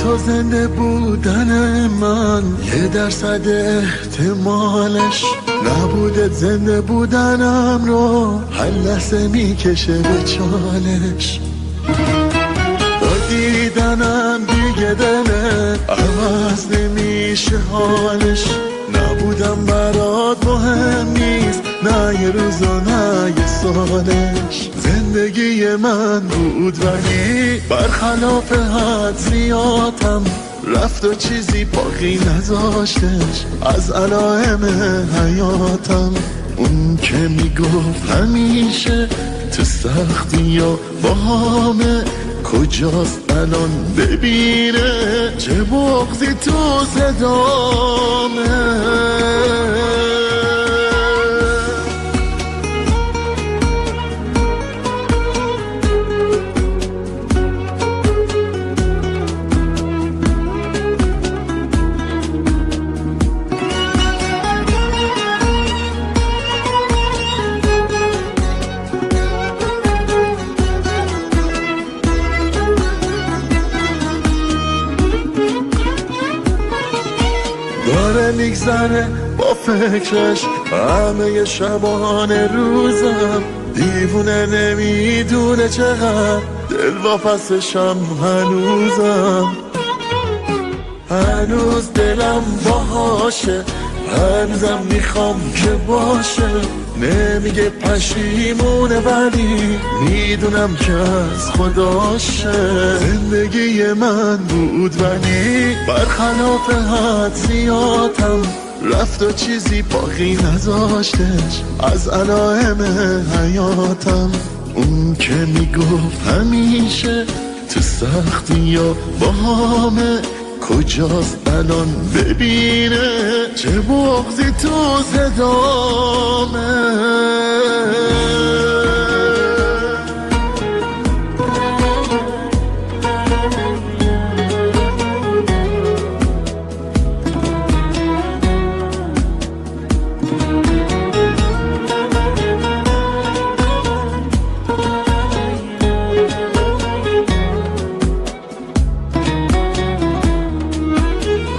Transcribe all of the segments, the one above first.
تو زنده بودن من 1% احتمالش نبوده، زنده بودنم رو هر لحظه میکشه به چالش. دیدنم دیگه دله عوض نمیشه حالش. نبودم برات مهم نیست، نه یه روز و نه یه سالش. زندگی من بود ولی برخلاف حد زیادم رفت و چیزی باقی نذاشتش از علائم حیاتم. اون که میگفت همیشه تو سختی یا با همه کجاست الان ببینه چه بغضی تو صدامه. داره میگذره با فکرش همه شبانه روزم. دیوونه نمیدونه چقدر دل واپسشم هنوزم. هنوز دلم باهاشه، هنوزم میخوام که باشه. نمیگه پشیمونه ولی میدونم که از خداشه. زندگی من بود ولی برخلاف حد زیادم رفت و چیزی باقی نذاشتش از علائم حیاتم. اون که میگفت همیشه تو سختی یا با همه کجاست الان ببینه چه بغضی تو صدامه.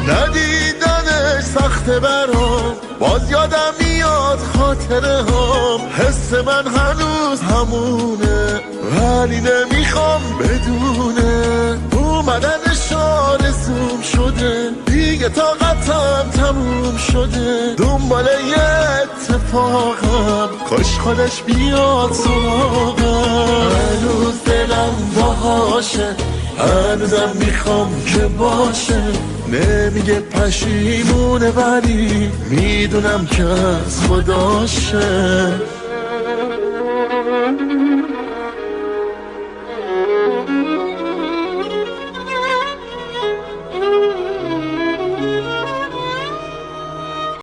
ندیدنش سخته برام، باز یادم میاد خاطره هم. حس من هنوز همونه ولی نمیخوام بدونه. اومدنش آرزوم شده، دیگه طاقتم تموم شده. دنبال یه اتفاقم، کاش خودش بیاد سراغم. هنوز دلم باهاشه، هنوزم میخوام که باشه. نمیگه پشیمونه ولی میدونم که از خداشه.